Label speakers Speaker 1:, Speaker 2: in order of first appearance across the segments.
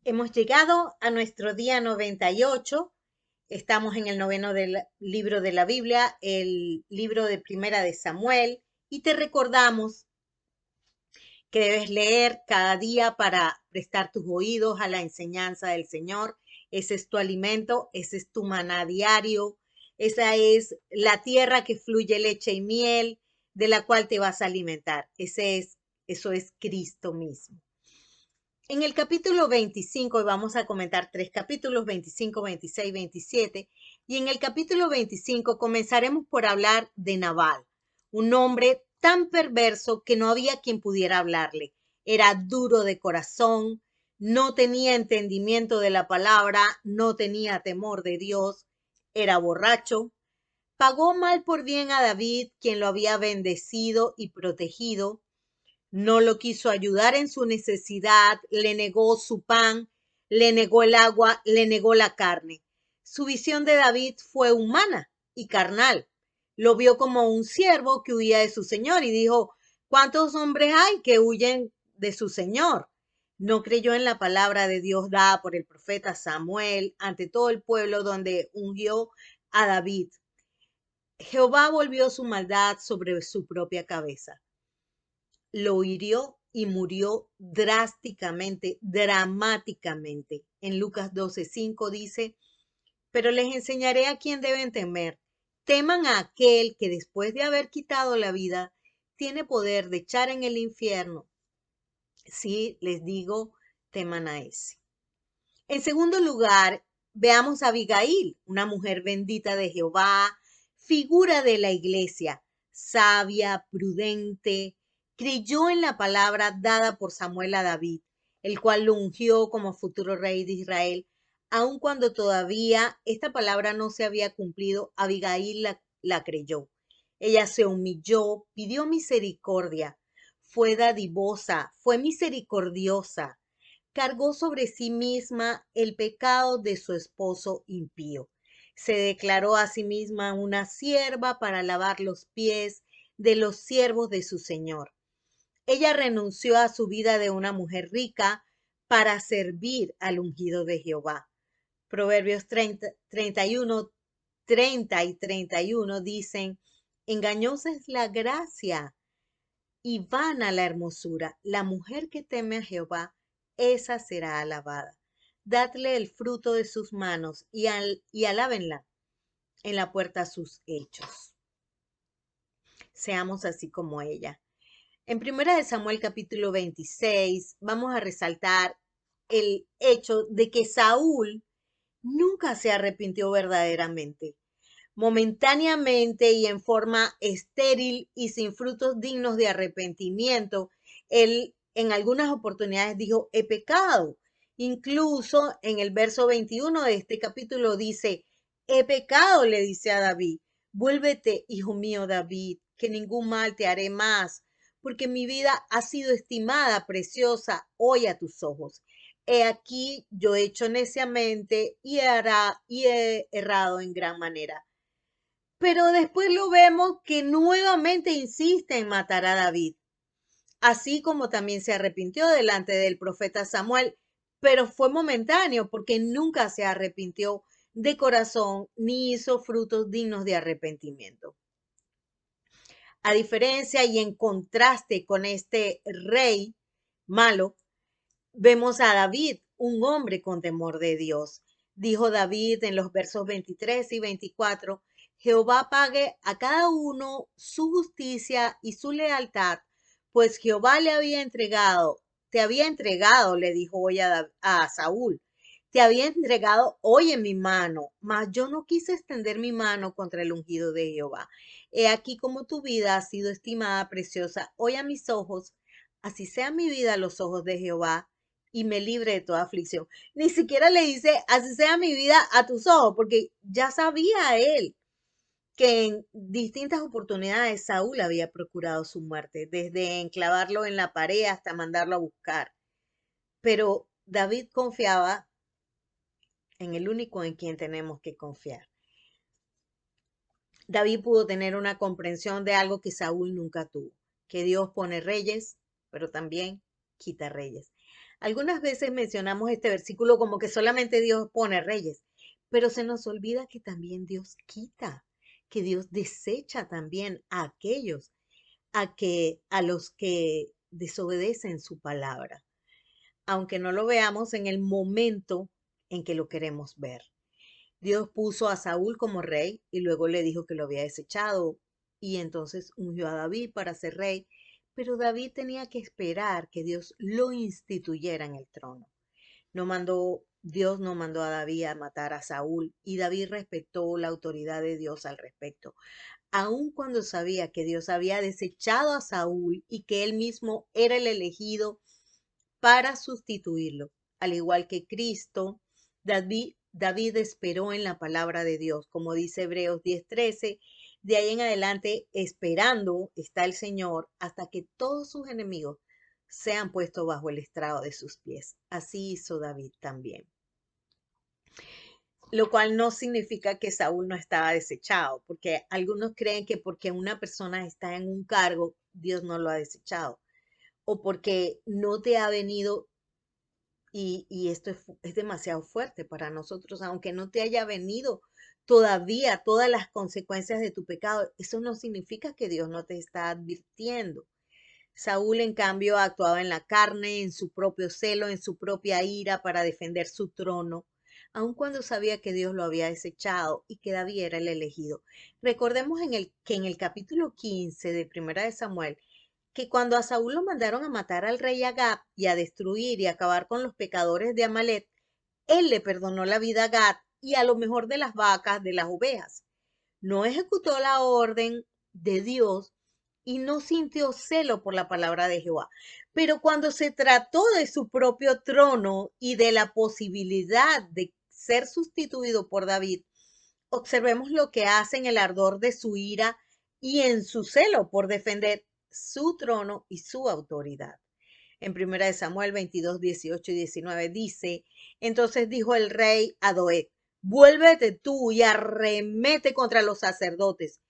Speaker 1: Hemos llegado a nuestro día 98. Estamos en el noveno libro de la Biblia, el libro de Primera de Samuel, y te recordamos que debes leer cada día para prestar tus oídos a la enseñanza del Señor. Ese es tu alimento, ese es tu maná diario, esa es la tierra que fluye leche y miel, de la cual te vas a alimentar. Eso es Cristo mismo. En el capítulo 25, y vamos a comentar tres capítulos, 25, 26, 27, y en el capítulo 25 comenzaremos por hablar de Nabal, un hombre tan perverso que no había quien pudiera hablarle. Era duro de corazón, no tenía entendimiento de la palabra, no tenía temor de Dios, era borracho, pagó mal por bien a David, quien lo había bendecido y protegido, no lo quiso ayudar en su necesidad, le negó su pan, le negó el agua, le negó la carne. Su visión de David fue humana y carnal. Lo vio como un siervo que huía de su señor y dijo, ¿cuántos hombres hay que huyen de su señor? No creyó en la palabra de Dios dada por el profeta Samuel ante todo el pueblo donde ungió a David. Jehová volvió su maldad sobre su propia cabeza, lo hirió y murió drásticamente, dramáticamente. En Lucas 12:5 dice, pero les enseñaré a quién deben temer. Teman a aquel que después de haber quitado la vida, tiene poder de echar en el infierno. Sí, les digo, teman a ese. En segundo lugar, veamos a Abigail, una mujer bendita de Jehová, figura de la iglesia, sabia, prudente, creyó en la palabra dada por Samuel a David, el cual lo ungió como futuro rey de Israel. Aun cuando todavía esta palabra no se había cumplido, Abigail la creyó. Ella se humilló, pidió misericordia, fue dadivosa, fue misericordiosa, cargó sobre sí misma el pecado de su esposo impío. Se declaró a sí misma una sierva para lavar los pies de los siervos de su señor. Ella renunció a su vida de una mujer rica para servir al ungido de Jehová. Proverbios 31, 30 y 31 dicen, engañosa es la gracia y vana la hermosura. La mujer que teme a Jehová, esa será alabada. Dadle el fruto de sus manos y alábenla en la puerta sus hechos. Seamos así como ella. En Primera de Samuel capítulo 26 vamos a resaltar el hecho de que Saúl nunca se arrepintió verdaderamente. Momentáneamente y en forma estéril y sin frutos dignos de arrepentimiento, él en algunas oportunidades dijo, he pecado. Incluso en el verso 21 de este capítulo dice, he pecado, le dice a David, vuélvete, hijo mío David, que ningún mal te haré más, porque mi vida ha sido estimada, preciosa, hoy a tus ojos. He aquí, yo he hecho neciamente y he errado en gran manera. Pero después lo vemos que nuevamente insiste en matar a David, así como también se arrepintió delante del profeta Samuel, pero fue momentáneo porque nunca se arrepintió de corazón ni hizo frutos dignos de arrepentimiento. A diferencia y en contraste con este rey malo, vemos a David, un hombre con temor de Dios. Dijo David en los versos 23 y 24, Jehová pague a cada uno su justicia y su lealtad, pues Jehová le había entregado, te había entregado, le dijo hoy a Saúl, te había entregado hoy en mi mano, mas yo no quise extender mi mano contra el ungido de Jehová. He aquí como tu vida ha sido estimada preciosa hoy a mis ojos, así sea mi vida a los ojos de Jehová y me libre de toda aflicción. Ni siquiera le dice, así sea mi vida a tus ojos, porque ya sabía él que en distintas oportunidades Saúl había procurado su muerte, desde enclavarlo en la pared hasta mandarlo a buscar. Pero David confiaba en el único en quien tenemos que confiar. David pudo tener una comprensión de algo que Saúl nunca tuvo, que Dios pone reyes, pero también quita reyes. Algunas veces mencionamos este versículo como que solamente Dios pone reyes, pero se nos olvida que también Dios quita, que Dios desecha también a aquellos a los que desobedecen su palabra, aunque no lo veamos en el momento en que lo queremos ver. Dios puso a Saúl como rey y luego le dijo que lo había desechado y entonces ungió a David para ser rey, pero David tenía que esperar que Dios lo instituyera en el trono. Dios no mandó a David a matar a Saúl y David respetó la autoridad de Dios al respecto, aun cuando sabía que Dios había desechado a Saúl y que él mismo era el elegido para sustituirlo. Al igual que Cristo, David esperó en la palabra de Dios, como dice Hebreos 10:13. De ahí en adelante, esperando está el Señor hasta que todos sus enemigos sean puestos bajo el estrado de sus pies. Así hizo David también. Lo cual no significa que Saúl no estaba desechado, porque algunos creen que porque una persona está en un cargo, Dios no lo ha desechado, o porque no te ha venido, y esto es demasiado fuerte para nosotros, aunque no te haya venido todavía todas las consecuencias de tu pecado, eso no significa que Dios no te está advirtiendo. Saúl, en cambio, actuaba en la carne, en su propio celo, en su propia ira para defender su trono, aun cuando sabía que Dios lo había desechado y que David era el elegido. Recordemos que en el capítulo 15 de Primera de Samuel, que cuando a Saúl lo mandaron a matar al rey Agag y a destruir y acabar con los pecadores de Amalek, él le perdonó la vida a Gad y a lo mejor de las vacas, de las ovejas. No ejecutó la orden de Dios y no sintió celo por la palabra de Jehová. Pero cuando se trató de su propio trono y de la posibilidad de ser sustituido por David, observemos lo que hace en el ardor de su ira y en su celo por defender su trono y su autoridad. En primera de Samuel 22, 18 y 19 dice, entonces dijo el rey a Doeg, vuélvete tú y arremete contra los sacerdotes.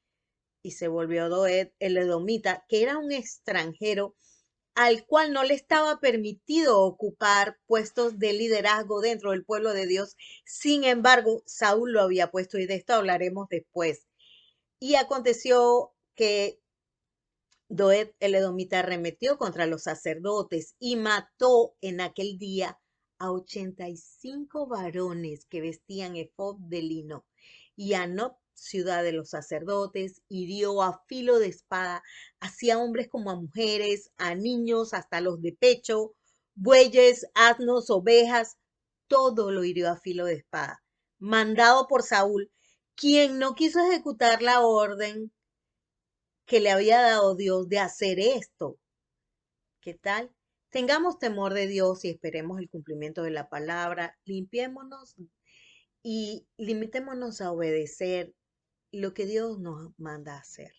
Speaker 1: Y se volvió Doeg el edomita, que era un extranjero al cual no le estaba permitido ocupar puestos de liderazgo dentro del pueblo de Dios. Sin embargo, Saúl lo había puesto y de esto hablaremos después. Y aconteció que Doeg el edomita arremetió contra los sacerdotes y mató en aquel día a 85 varones que vestían efod de lino. Y a Nob, ciudad de los sacerdotes, hirió a filo de espada, así a hombres como a mujeres, a niños, hasta los de pecho, bueyes, asnos, ovejas, todo lo hirió a filo de espada, mandado por Saúl, quien no quiso ejecutar la orden que le había dado Dios de hacer esto. ¿Qué tal? Tengamos temor de Dios y esperemos el cumplimiento de la palabra. Limpiémonos y limitémonos a obedecer lo que Dios nos manda a hacer.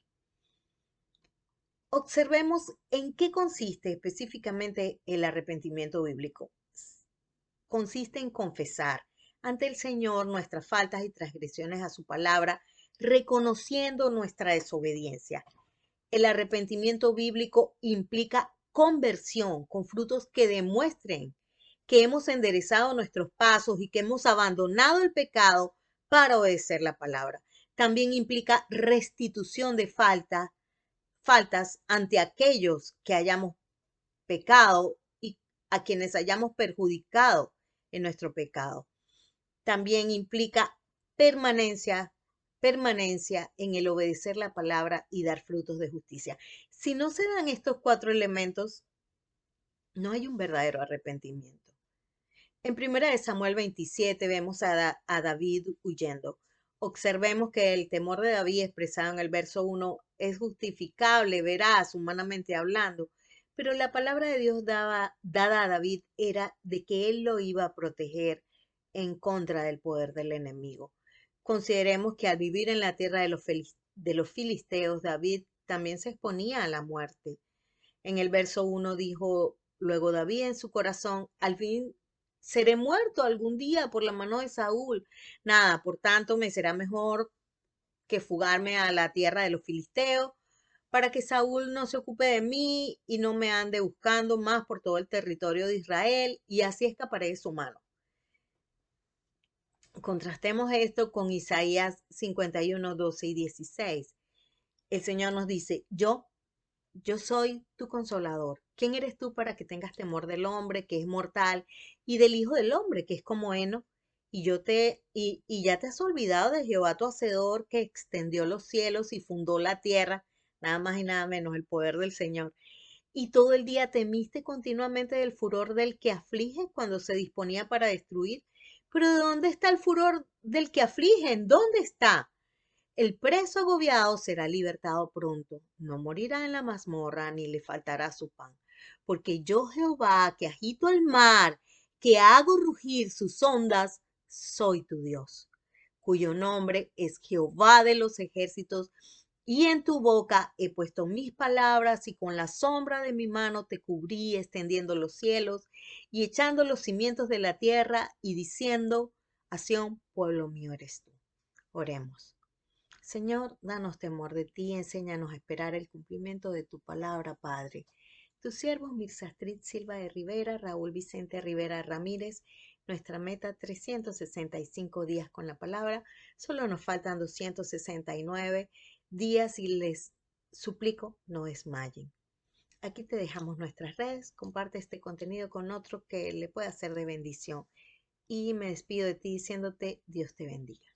Speaker 1: Observemos en qué consiste específicamente el arrepentimiento bíblico. Consiste en confesar ante el Señor nuestras faltas y transgresiones a su palabra, reconociendo nuestra desobediencia. El arrepentimiento bíblico implica conversión con frutos que demuestren que hemos enderezado nuestros pasos y que hemos abandonado el pecado para obedecer la palabra. También implica restitución de faltas ante aquellos que hayamos pecado y a quienes hayamos perjudicado en nuestro pecado. También implica permanencia, permanencia en el obedecer la palabra y dar frutos de justicia. Si no se dan estos 4 elementos, no hay un verdadero arrepentimiento. En primera de Samuel 27 vemos a David huyendo. Observemos que el temor de David expresado en el verso 1 es justificable, veraz, humanamente hablando, pero la palabra de Dios dada a David era de que él lo iba a proteger en contra del poder del enemigo. Consideremos que al vivir en la tierra de los filisteos, David también se exponía a la muerte. En el verso 1 dijo luego David en su corazón, al fin seré muerto algún día por la mano de Saúl. Nada, por tanto, me será mejor que fugarme a la tierra de los filisteos, para que Saúl no se ocupe de mí y no me ande buscando más por todo el territorio de Israel, y así escaparé de su mano. Contrastemos esto con Isaías 51, 12 y 16. El Señor nos dice, yo soy tu consolador. ¿Quién eres tú para que tengas temor del hombre, que es mortal, y del Hijo del Hombre, que es como heno? Y ya te has olvidado de Jehová tu Hacedor, que extendió los cielos y fundó la tierra, nada más y nada menos el poder del Señor. Y todo el día temiste continuamente del furor del que aflige cuando se disponía para destruir. Pero ¿de dónde está el furor del que aflige? ¿En dónde está? El preso agobiado será libertado pronto, no morirá en la mazmorra ni le faltará su pan. Porque yo, Jehová, que agito el mar, que hago rugir sus ondas, soy tu Dios, cuyo nombre es Jehová de los ejércitos, y en tu boca he puesto mis palabras, y con la sombra de mi mano te cubrí, extendiendo los cielos y echando los cimientos de la tierra, y diciendo, a Sión, pueblo mío eres tú. Oremos. Señor, danos temor de ti, enséñanos a esperar el cumplimiento de tu palabra, Padre. Tus siervos Mirza Astrid Silva de Rivera, Raúl Vicente Rivera Ramírez, nuestra meta 365 días con la palabra. Solo nos faltan 269 días y les suplico no desmayen. Aquí te dejamos nuestras redes, comparte este contenido con otro que le pueda ser de bendición. Y me despido de ti diciéndote Dios te bendiga.